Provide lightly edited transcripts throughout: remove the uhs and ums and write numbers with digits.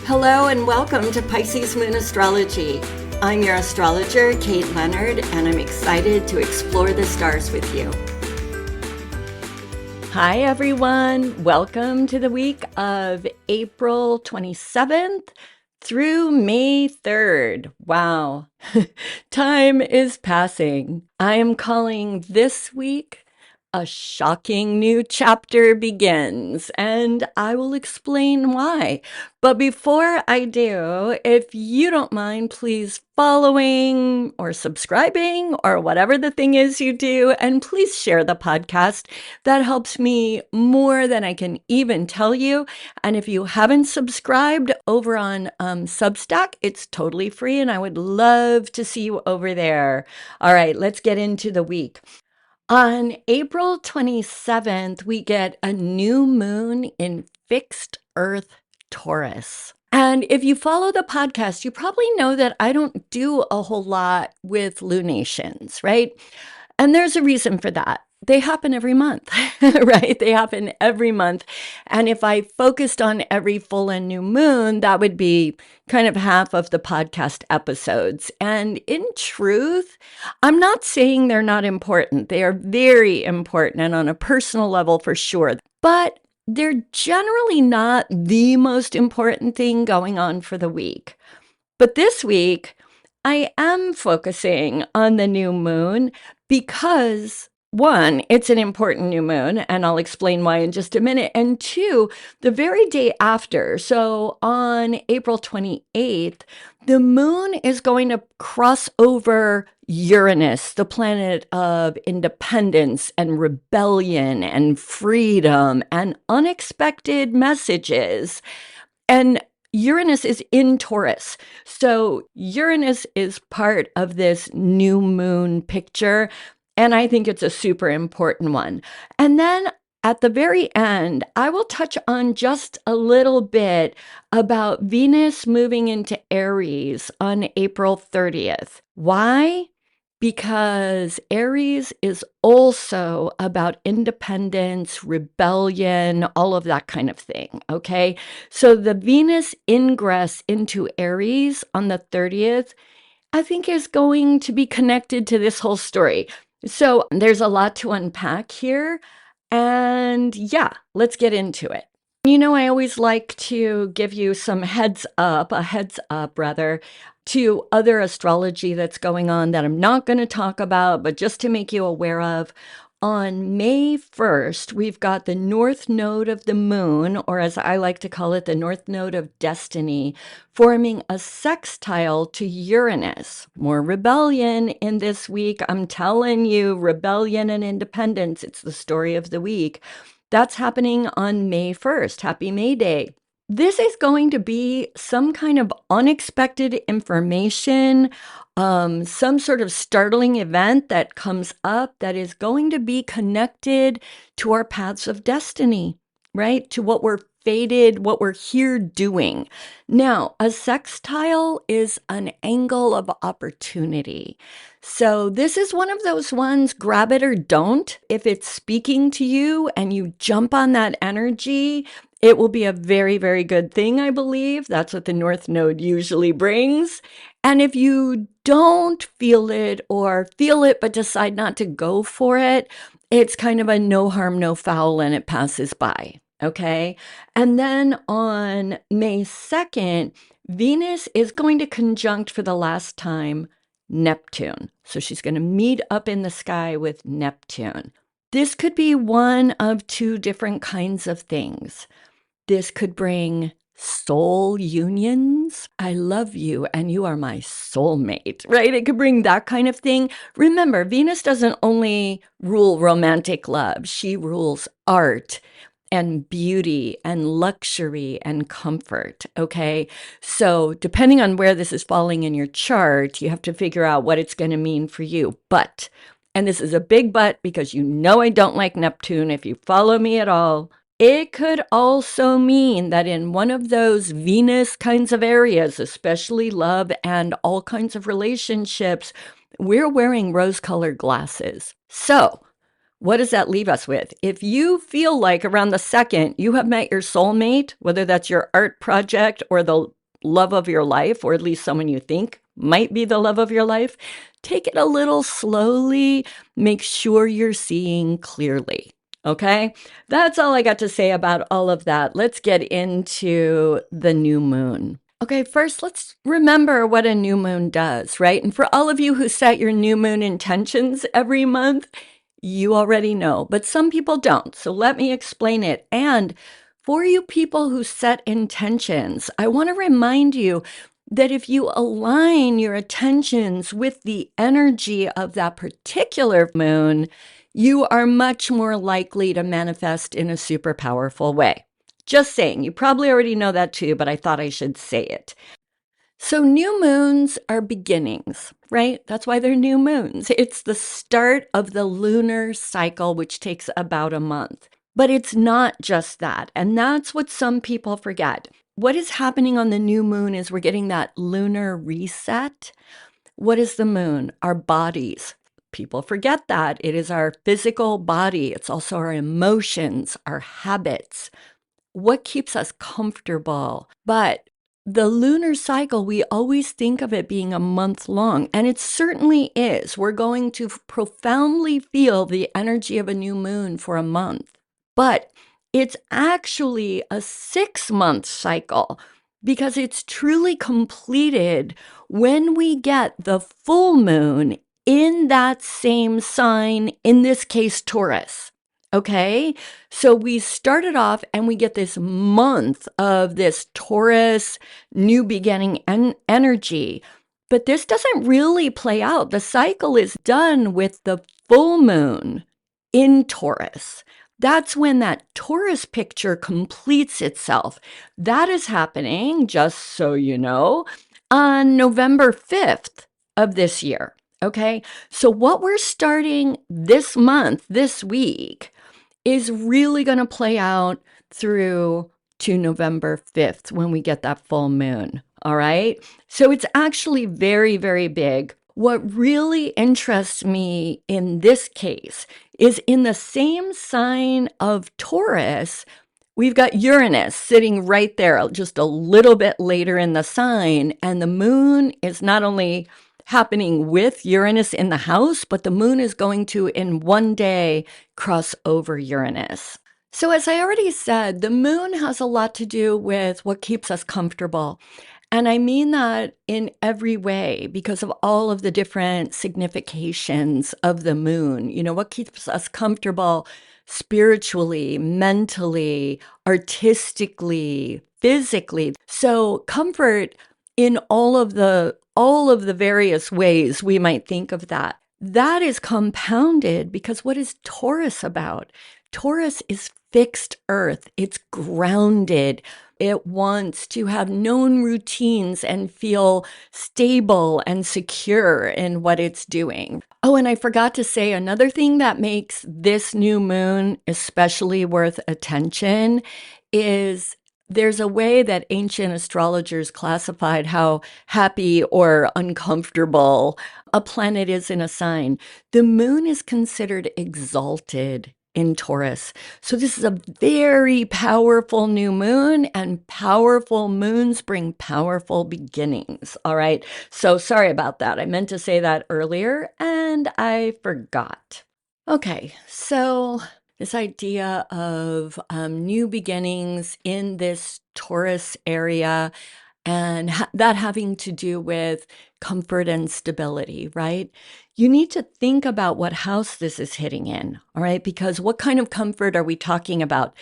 Hello and welcome to Pisces Moon Astrology. I'm your astrologer, Kate Leonard, and I'm excited to explore the stars with you. Hi everyone, welcome to the week of April 27th through May 3rd. Wow, time is passing. I am calling this week A Shocking New Chapter Begins, and I will explain why. But before I do, if you don't mind, please following or subscribing or whatever the thing is you do, and please share the podcast. That helps me more than I can even tell you. And if you haven't subscribed over on Substack, it's totally free, and I would love to see you over there. All right, let's get into the week. On April 27th, we get a new moon in fixed Earth Taurus. And if you follow the podcast, you probably know that I don't do a whole lot with lunations, right? And there's a reason for that. They happen every month, right? They happen every month. And if I focused on every full and new moon, that would be kind of half of the podcast episodes. And in truth, I'm not saying they're not important. They are very important and on a personal level for sure. But they're generally not the most important thing going on for the week. But this week, I am focusing on the new moon because, one, it's an important new moon, and I'll explain why in just a minute. And two, the very day after, so on April 28th, the moon is going to cross over Uranus, the planet of independence and rebellion and freedom and unexpected messages. And Uranus is in Taurus. So Uranus is part of this new moon picture, and I think it's a super important one. And then at the very end, I will touch on just a little bit about Venus moving into Aries on April 30th. Why? Because Aries is also about independence, rebellion, all of that kind of thing, okay? So the Venus ingress into Aries on the 30th, I think is going to be connected to this whole story. So there's a lot to unpack here, and yeah, let's get into it. You know, I always like to give you some heads up rather, to other astrology that's going on that I'm not going to talk about, but just to make you aware of. On May 1st, we've got the North Node of the Moon, or as I like to call it, the North Node of Destiny, forming a sextile to Uranus. More rebellion in this week. I'm telling you, rebellion and independence. It's the story of the week. That's happening on May 1st. Happy May Day. This is going to be some kind of unexpected information, some sort of startling event that comes up that is going to be connected to our paths of destiny, right? To what we're fated, what we're here doing. Now, a sextile is an angle of opportunity. So this is one of those ones, grab it or don't. If it's speaking to you and you jump on that energy, it will be a very, very good thing, I believe. That's what the North Node usually brings. And if you don't feel it or feel it but decide not to go for it, it's kind of a no harm, no foul, and it passes by. Okay. And then on May 2nd, Venus is going to conjunct for the last time Neptune. So she's going to meet up in the sky with Neptune. This could be one of two different kinds of things. This could bring soul unions. I love you and you are my soulmate, right? It could bring that kind of thing. Remember, Venus doesn't only rule romantic love. She rules art and beauty and luxury and comfort, okay? So depending on where this is falling in your chart, you have to figure out what it's going to mean for you. But, and this is a big but because you know I don't like Neptune if you follow me at all, it could also mean that in one of those Venus kinds of areas, especially love and all kinds of relationships, we're wearing rose-colored glasses. So what does that leave us with? If you feel like around the 2nd you have met your soulmate, whether that's your art project or the love of your life, or at least someone you think might be the love of your life, take it a little slowly. Make sure you're seeing clearly. Okay, that's all I got to say about all of that. Let's get into the new moon. Okay, first, let's remember what a new moon does, right? And for all of you who set your new moon intentions every month, you already know, but some people don't. So let me explain it. And for you people who set intentions, I want to remind you that if you align your attentions with the energy of that particular moon, you are much more likely to manifest in a super powerful way. Just saying, you probably already know that too, but I thought I should say it. So, new moons are beginnings, right? That's why they're new moons. It's the start of the lunar cycle, which takes about a month. But it's not just that. And that's what some people forget. What is happening on the new moon is we're getting that lunar reset. What is the moon? Our bodies. People forget that. It is our physical body, it's also our emotions, our habits, what keeps us comfortable. But the lunar cycle, we always think of it being a month long, and it certainly is. We're going to profoundly feel the energy of a new moon for a month. But it's actually a 6-month cycle because it's truly completed when we get the full moon in that same sign, in this case, Taurus. Okay, so we started off and we get this month of this Taurus new beginning energy, but this doesn't really play out. The cycle is done with the full moon in Taurus. That's when that Taurus picture completes itself. That is happening, just so you know, on November 5th of this year. Okay, so what we're starting this month, this week, is really going to play out through to November 5th when we get that full moon. All right. So it's actually very, very big. What really interests me in this case is in the same sign of Taurus, we've got Uranus sitting right there, just a little bit later in the sign. And the moon is not only happening with Uranus in the house, but the moon is going to, in one day, cross over Uranus. So, as I already said, the moon has a lot to do with what keeps us comfortable. And I mean that in every way because of all of the different significations of the moon. You know, what keeps us comfortable spiritually, mentally, artistically, physically. So comfort in all of the various ways we might think of that. That is compounded because what is Taurus about? Taurus is fixed earth. It's grounded. It wants to have known routines and feel stable and secure in what it's doing. Oh, and I forgot to say another thing that makes this new moon especially worth attention is there's a way that ancient astrologers classified how happy or uncomfortable a planet is in a sign. The moon is considered exalted in Taurus. So this is a very powerful new moon, and powerful moons bring powerful beginnings. All right. So sorry about that. I meant to say that earlier and I forgot. Okay. So this idea of new beginnings in this Taurus area and that having to do with comfort and stability, right? You need to think about what house this is hitting in, all right? Because what kind of comfort are we talking about?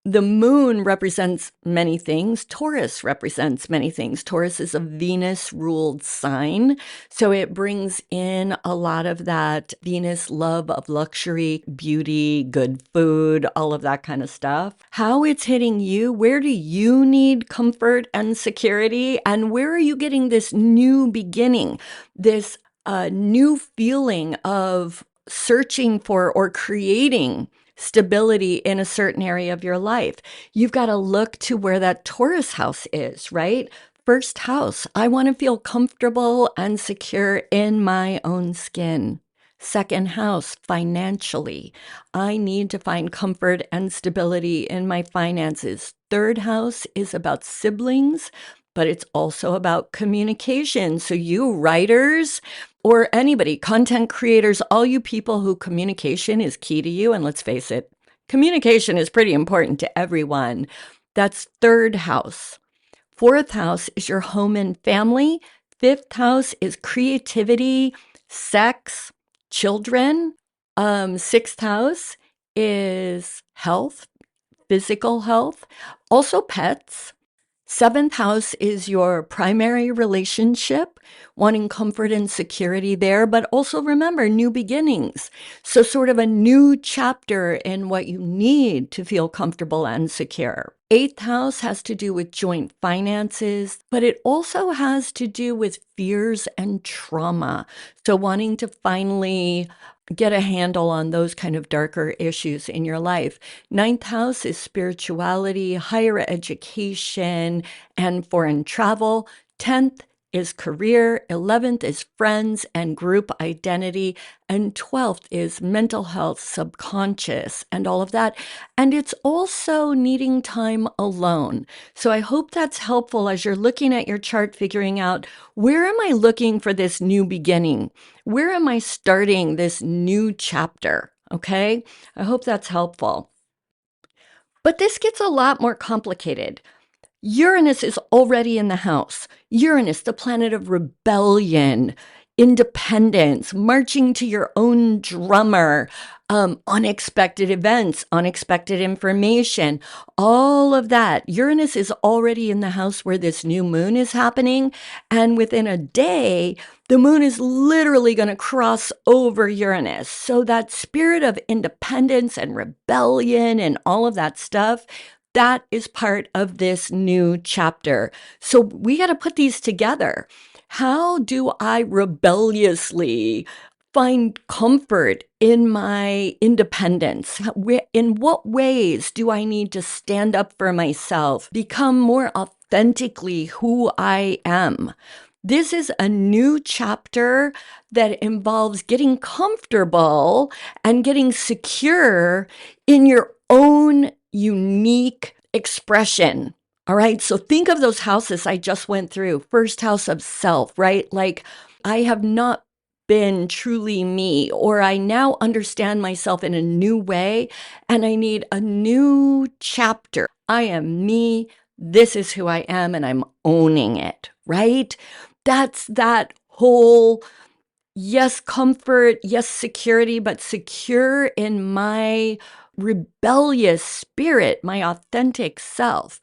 The moon represents many things. Taurus represents many things. Taurus is a Venus-ruled sign, so it brings in a lot of that Venus love of luxury, beauty, good food, all of that kind of stuff. How it's hitting you, where do you need comfort and security, and where are you getting this new beginning, this new feeling of searching for or creating stability in a certain area of your life? You've got to look to where that Taurus house is, right? First house, I want to feel comfortable and secure in my own skin. Second house, financially, I need to find comfort and stability in my finances. Third house is about siblings. but it's also about communication. So you writers or anybody, content creators, all you people who communication is key to you. And let's face it, communication is pretty important to everyone. That's third house. Fourth house is your home and family. Fifth house is creativity, sex, children. Sixth house is health, physical health, also pets. Seventh house is your primary relationship, wanting comfort and security there, but also remember new beginnings. So, sort of a new chapter in what you need to feel comfortable and secure. Eighth house has to do with joint finances, but it also has to do with fears and trauma. So, wanting to finally get a handle on those kind of darker issues in your life. Ninth house is spirituality, higher education, and foreign travel. 10th is career. 11th is friends and group identity. And 12th is mental health, subconscious, and all of that. And it's also needing time alone. So I hope that's helpful as you're looking at your chart, figuring out where am I looking for this new beginning? Where am I starting this new chapter? Okay. I hope that's helpful. But this gets a lot more complicated. Uranus is already in the house. Uranus, the planet of rebellion, independence, marching to your own drummer, unexpected events, unexpected information, all of that. Uranus is already in the house where this new moon is happening. And within a day, the moon is literally going to cross over Uranus. So that spirit of independence and rebellion and all of that stuff, that is part of this new chapter. So we got to put these together. How do I rebelliously find comfort in my independence? In what ways do I need to stand up for myself, become more authentically who I am? This is a new chapter that involves getting comfortable and getting secure in your own unique expression. All right. So think of those houses I just went through. First house of self, right? Like I have not been truly me, or I now understand myself in a new way and I need a new chapter. I am me. This is who I am and I'm owning it, right? That's that whole, yes, comfort, yes, security, but secure in my rebellious spirit, my authentic self.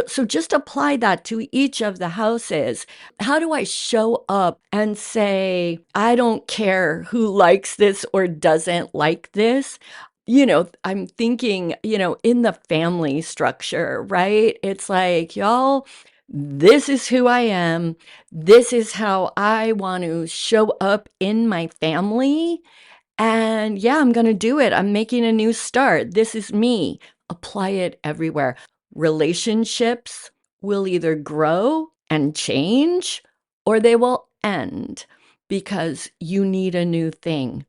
So just apply that to each of the houses. How do I show up and say, I don't care who likes this or doesn't like this? I'm thinking, in the family structure, right? It's like, y'all, this is who I am. This is how I want to show up in my family. And yeah, I'm going to do it. I'm making a new start. This is me. Apply it everywhere. Relationships will either grow and change or they will end because you need a new thing.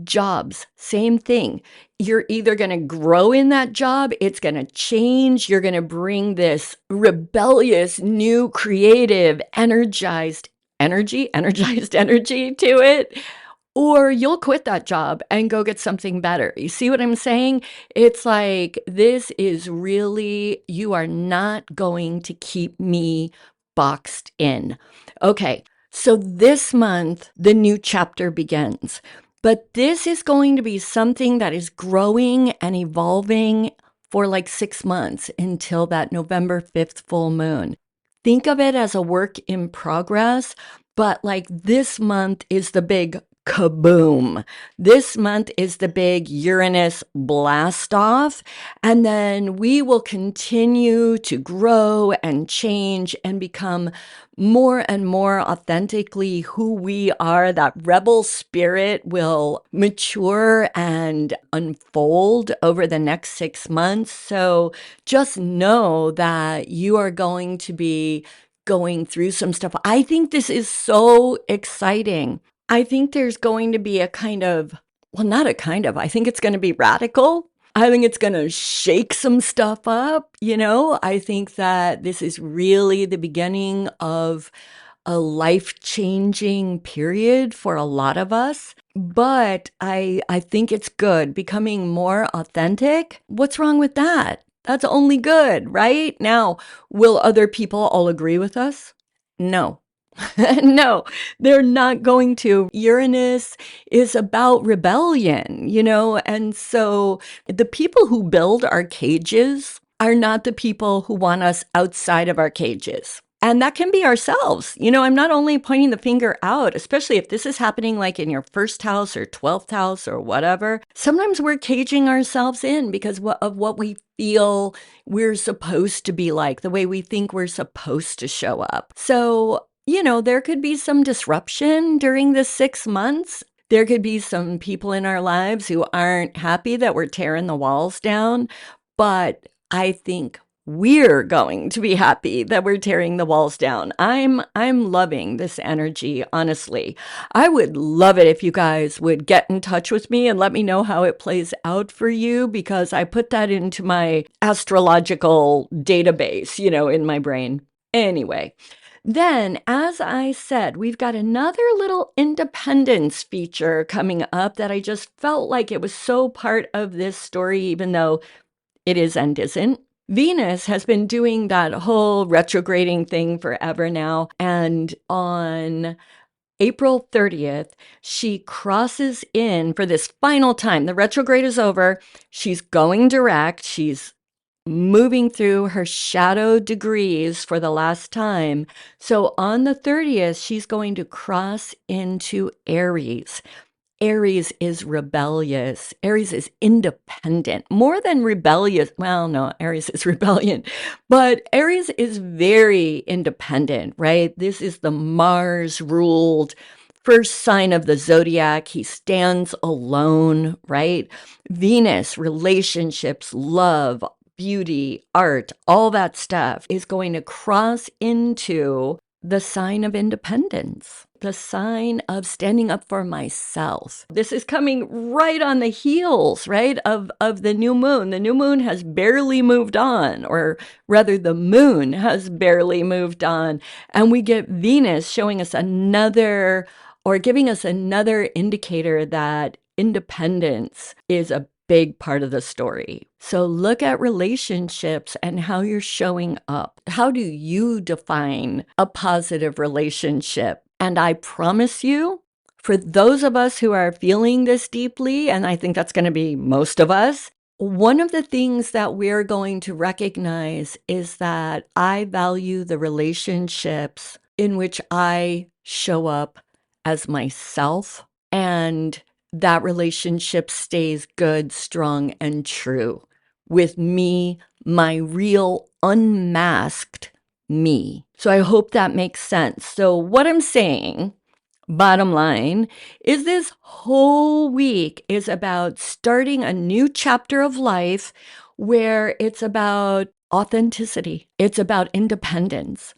Jobs, same thing. You're either going to grow in that job, it's going to change, you're going to bring this rebellious, new, creative, energized energy to it, or you'll quit that job and go get something better. You see what I'm saying? It's like, this is really, you are not going to keep me boxed in. Okay, so this month, the new chapter begins. But this is going to be something that is growing and evolving for like 6 months until that November 5th full moon. Think of it as a work in progress, but like this month is the big kaboom. This month is the big Uranus blast off. And then we will continue to grow and change and become more and more authentically who we are. That rebel spirit will mature and unfold over the next 6 months. So just know that you are going to be going through some stuff. I think this is so exciting. I think there's going to be a kind of, well, not a kind of, I think it's going to be radical. I think it's going to shake some stuff up. I think that this is really the beginning of a life-changing period for a lot of us. But I think it's good. Becoming more authentic. What's wrong with that? That's only good, right? Now, will other people all agree with us? No. No, they're not going to. Uranus is about rebellion, and so the people who build our cages are not the people who want us outside of our cages. And that can be ourselves. I'm not only pointing the finger out, especially if this is happening like in your first house or 12th house or whatever. Sometimes we're caging ourselves in because of what we feel we're supposed to be like, the way we think we're supposed to show up. So, there could be some disruption during this 6 months. There could be some people in our lives who aren't happy that we're tearing the walls down. But I think we're going to be happy that we're tearing the walls down. I'm loving this energy, honestly. I would love it if you guys would get in touch with me and let me know how it plays out for you, because I put that into my astrological database, in my brain. Anyway, then, as I said, we've got another little independence feature coming up that I just felt like it was so part of this story, even though it is and isn't. Venus has been doing that whole retrograding thing forever now. And on April 30th, she crosses in for this final time. The retrograde is over. She's going direct. She's moving through her shadow degrees for the last time. So on the 30th, she's going to cross into Aries. Aries is rebellious. Aries is independent, more than rebellious. Well, no, Aries is rebellion, but Aries is very independent, right? This is the Mars ruled first sign of the zodiac. He stands alone, right? Venus, relationships, love, beauty, art, all that stuff is going to cross into the sign of independence, the sign of standing up for myself. This is coming right on the heels, right, of the new moon. The new moon has barely moved on, or rather the moon has barely moved on. And we get Venus showing us another, or giving us another indicator that independence is a big part of the story. So look at relationships and how you're showing up. How do you define a positive relationship? And I promise you, for those of us who are feeling this deeply, and I think that's going to be most of us, one of the things that we're going to recognize is that I value the relationships in which I show up as myself, and that relationship stays good, strong, and true with me, my real unmasked me. So I hope that makes sense. So what I'm saying, bottom line, is this whole week is about starting a new chapter of life where it's about authenticity. It's about independence.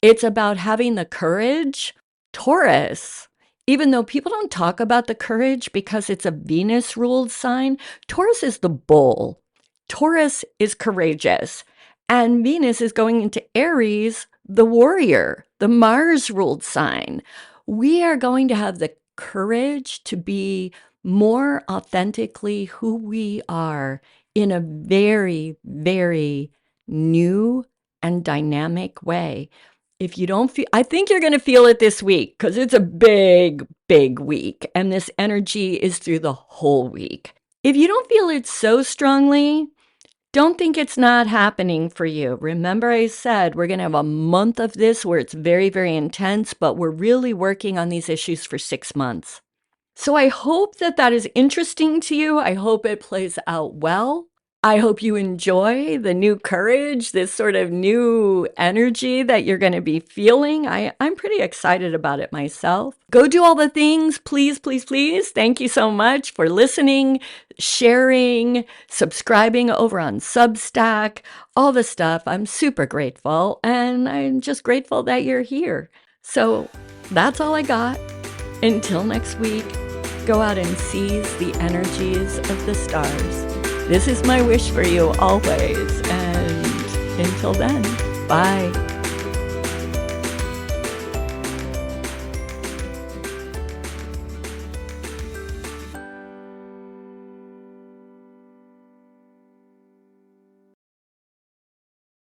It's about having the courage. Taurus, even though people don't talk about the courage because it's a Venus-ruled sign, Taurus is the bull. Taurus is courageous. And Venus is going into Aries, the warrior, the Mars-ruled sign. We are going to have the courage to be more authentically who we are in a very, very new and dynamic way. If you don't feel, I think you're going to feel it this week because it's a big, big week. And this energy is through the whole week. If you don't feel it so strongly, don't think it's not happening for you. Remember, I said we're going to have a month of this where it's very, very intense, but we're really working on these issues for 6 months. So I hope that is interesting to you. I hope it plays out well. I hope you enjoy the new courage, this sort of new energy that you're going to be feeling. I'm pretty excited about it myself. Go do all the things, please, please, please. Thank you so much for listening, sharing, subscribing over on Substack, all the stuff. I'm super grateful, and I'm just grateful that you're here. So that's all I got. Until next week, go out and seize the energies of the stars. This is my wish for you always. And until then, bye.